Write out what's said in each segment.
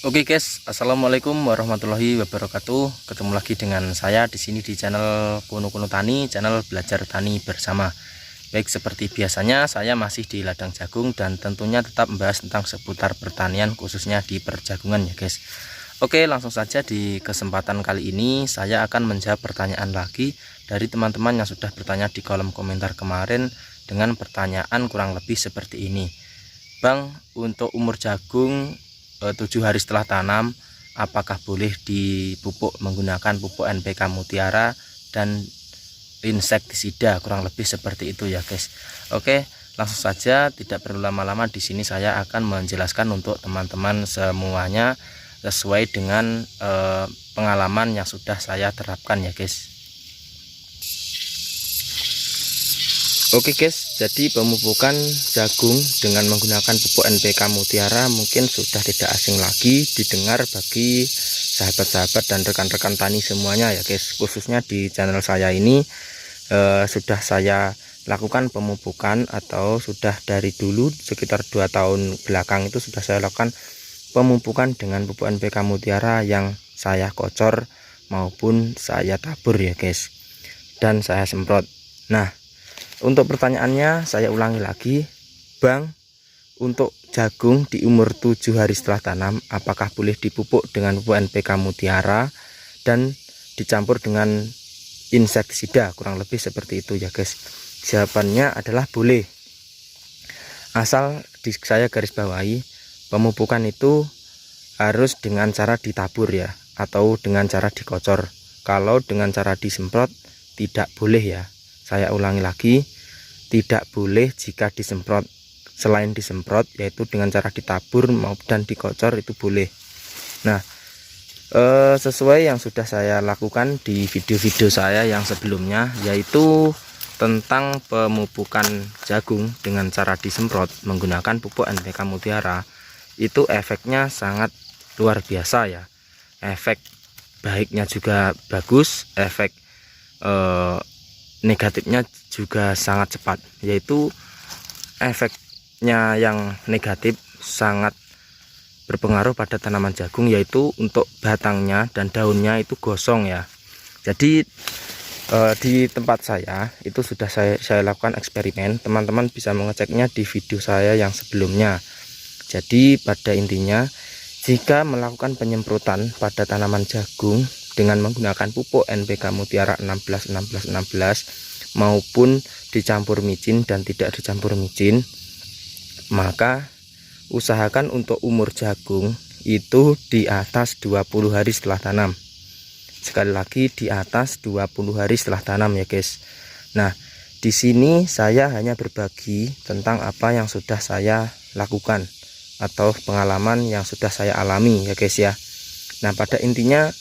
Oke guys, assalamualaikum warahmatullahi wabarakatuh. Ketemu lagi dengan saya di sini di channel Kuno Tani, channel belajar tani bersama. Baik, seperti biasanya saya masih di ladang jagung dan tentunya tetap membahas tentang seputar pertanian khususnya di perjagungan ya guys. Oke, langsung saja di kesempatan kali ini saya akan menjawab pertanyaan lagi dari teman-teman yang sudah bertanya di kolom komentar kemarin dengan pertanyaan kurang lebih seperti ini. Bang, untuk umur jagung 7 hari setelah tanam, apakah boleh dipupuk menggunakan pupuk NPK Mutiara dan insektisida, kurang lebih seperti itu ya guys. Oke, langsung saja, tidak perlu lama-lama. Di sini saya akan menjelaskan untuk teman-teman semuanya sesuai dengan pengalaman yang sudah saya terapkan ya guys. Oke guys, jadi pemupukan jagung dengan menggunakan pupuk NPK Mutiara mungkin sudah tidak asing lagi didengar bagi sahabat-sahabat dan rekan-rekan tani semuanya ya guys. Khususnya di channel saya ini sudah saya lakukan pemupukan, atau sudah dari dulu sekitar 2 tahun belakang itu sudah saya lakukan pemupukan dengan pupuk NPK Mutiara yang saya kocor maupun saya tabur ya guys, dan saya semprot. Nah, untuk pertanyaannya saya ulangi lagi, Bang, untuk jagung di umur 7 hari setelah tanam, apakah boleh dipupuk dengan pupuk NPK Mutiara dan dicampur dengan insektisida, kurang lebih seperti itu ya guys. Jawabannya adalah boleh, asal saya garis bawahi, pemupukan itu harus dengan cara ditabur ya, atau dengan cara dikocor. Kalau dengan cara disemprot tidak boleh ya. Saya ulangi lagi, tidak boleh jika disemprot. Selain disemprot, yaitu dengan cara ditabur maupun dikocor, itu boleh. Nah, sesuai yang sudah saya lakukan di video-video saya yang sebelumnya, yaitu tentang pemupukan jagung dengan cara disemprot menggunakan pupuk NPK Mutiara, itu efeknya sangat luar biasa ya. Efek baiknya juga bagus, efek negatifnya juga sangat cepat, yaitu efeknya yang negatif sangat berpengaruh pada tanaman jagung, yaitu untuk batangnya dan daunnya itu gosong ya. Jadi di tempat saya itu sudah saya lakukan eksperimen, teman-teman bisa mengeceknya di video saya yang sebelumnya. Jadi pada intinya, jika melakukan penyemprotan pada tanaman jagung dengan menggunakan pupuk NPK Mutiara 16 maupun dicampur micin dan tidak dicampur micin, maka usahakan untuk umur jagung itu di atas 20 hari setelah tanam. Sekali lagi, di atas 20 hari setelah tanam ya guys. Nah, di sini saya hanya berbagi tentang apa yang sudah saya lakukan atau pengalaman yang sudah saya alami ya guys ya. Nah, pada intinya,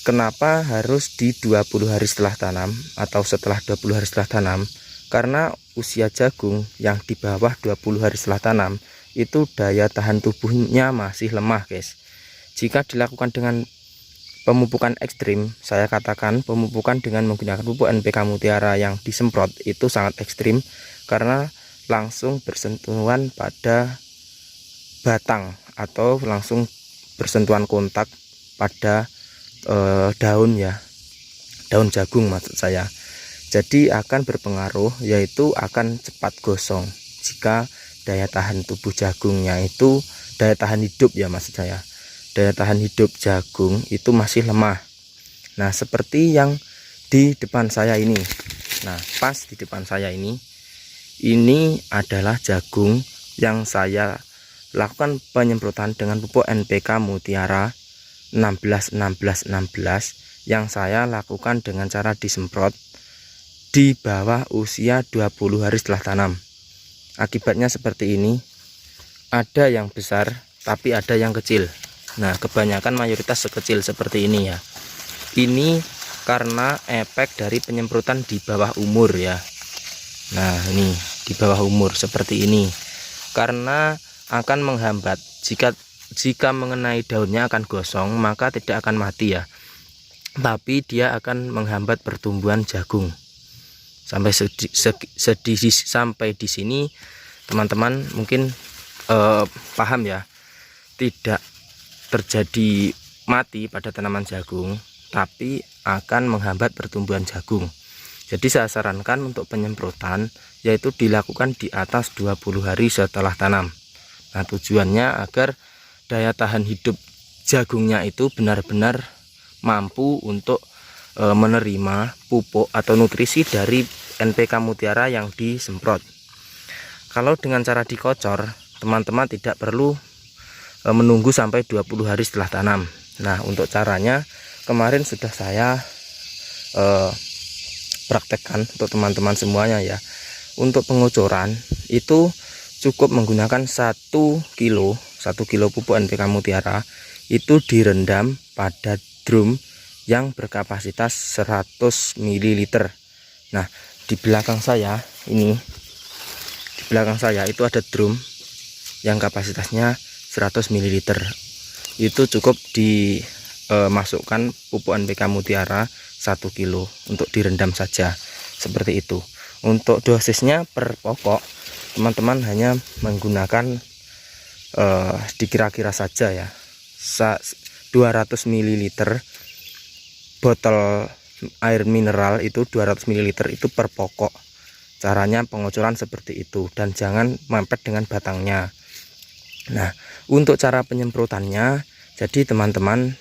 kenapa harus di 20 hari setelah tanam atau setelah 20 hari setelah tanam? Karena usia jagung yang di bawah 20 hari setelah tanam itu daya tahan tubuhnya masih lemah guys. Jika dilakukan dengan pemupukan ekstrim, saya katakan pemupukan dengan menggunakan pupuk NPK Mutiara yang disemprot itu sangat ekstrim, karena langsung bersentuhan pada batang atau langsung bersentuhan kontak pada daun ya, daun jagung maksud saya. Jadi akan berpengaruh, yaitu akan cepat gosong jika daya tahan tubuh jagungnya itu, daya tahan hidup ya maksud saya, daya tahan hidup jagung itu masih lemah. Nah, seperti yang di depan saya ini. Nah, pas di depan saya ini adalah jagung yang saya lakukan penyemprotan dengan pupuk NPK Mutiara 16 yang saya lakukan dengan cara disemprot di bawah usia 20 hari setelah tanam. Akibatnya seperti ini, ada yang besar tapi ada yang kecil. Nah, kebanyakan mayoritas sekecil seperti ini ya. Ini karena efek dari penyemprotan di bawah umur ya. Nah, ini di bawah umur seperti ini, karena akan menghambat, jika mengenai daunnya akan gosong, maka tidak akan mati ya, tapi dia akan menghambat pertumbuhan jagung. Sampai di sini teman-teman mungkin paham ya. Tidak terjadi mati pada tanaman jagung, tapi akan menghambat pertumbuhan jagung. Jadi saya sarankan untuk penyemprotan yaitu dilakukan di atas 20 hari setelah tanam. Nah, tujuannya agar daya tahan hidup jagungnya itu benar-benar mampu untuk menerima pupuk atau nutrisi dari NPK Mutiara yang disemprot. Kalau dengan cara dikocor, teman-teman tidak perlu menunggu sampai 20 hari setelah tanam. Nah, untuk caranya kemarin sudah saya praktekkan untuk teman-teman semuanya ya. Untuk pengocoran itu cukup menggunakan 1 kilo pupuk NPK Mutiara itu direndam pada drum yang berkapasitas 100 ml. Nah, di belakang saya itu ada drum yang kapasitasnya 100 ml. Itu cukup dimasukkan pupuk NPK Mutiara 1 kilo untuk direndam saja, seperti itu. Untuk dosisnya per pokok teman-teman hanya menggunakan dikira-kira saja ya, 200 ml botol air mineral itu 200 ml itu per pokok. Caranya pengocoran seperti itu, dan jangan mepet dengan batangnya. Nah, untuk cara penyemprotannya, jadi teman-teman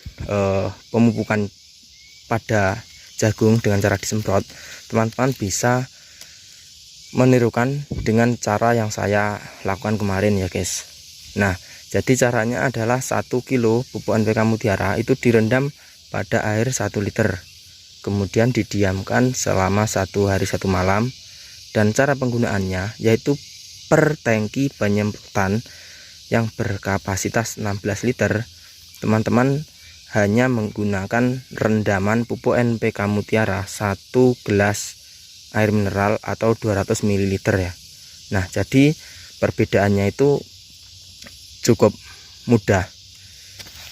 pemupukan pada jagung dengan cara disemprot, teman-teman bisa menirukan dengan cara yang saya lakukan kemarin ya guys. Nah, jadi caranya adalah 1 kilo pupuk NPK Mutiara itu direndam pada air 1 liter, kemudian didiamkan selama 1 hari 1 malam. Dan cara penggunaannya yaitu per tangki penyemprotan yang berkapasitas 16 liter, teman-teman hanya menggunakan rendaman pupuk NPK Mutiara 1 gelas air mineral atau 200 ml ya. Nah, jadi perbedaannya itu cukup mudah,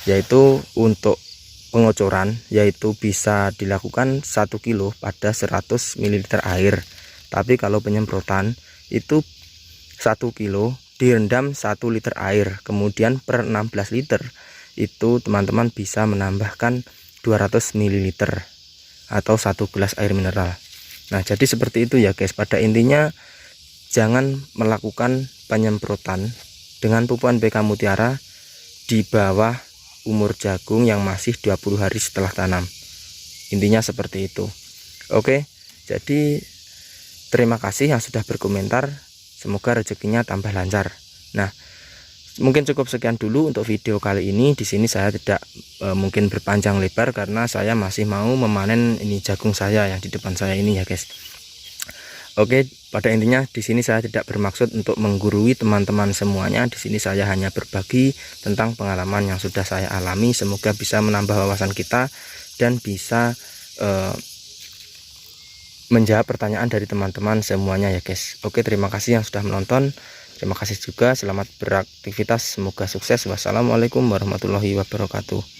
yaitu untuk pengocoran yaitu bisa dilakukan 1 kilo pada 100 ml air. Tapi kalau penyemprotan itu 1 kilo direndam 1 liter air, kemudian per 16 liter itu teman-teman bisa menambahkan 200 ml atau 1 gelas air mineral. Nah, jadi seperti itu ya guys. Pada intinya jangan melakukan penyemprotan dengan pupuk NPK Mutiara di bawah umur jagung yang masih 20 hari setelah tanam. Intinya seperti itu. Oke, jadi terima kasih yang sudah berkomentar. Semoga rezekinya tambah lancar. Nah, mungkin cukup sekian dulu untuk video kali ini. Di sini saya tidak mungkin berpanjang lebar karena saya masih mau memanen ini jagung saya yang di depan saya ini ya guys. Oke, pada intinya di sini saya tidak bermaksud untuk menggurui teman-teman semuanya. Di sini saya hanya berbagi tentang pengalaman yang sudah saya alami. Semoga bisa menambah wawasan kita dan bisa menjawab pertanyaan dari teman-teman semuanya ya guys. Oke, terima kasih yang sudah menonton. Terima kasih juga, selamat beraktivitas, semoga sukses. Wassalamualaikum warahmatullahi wabarakatuh.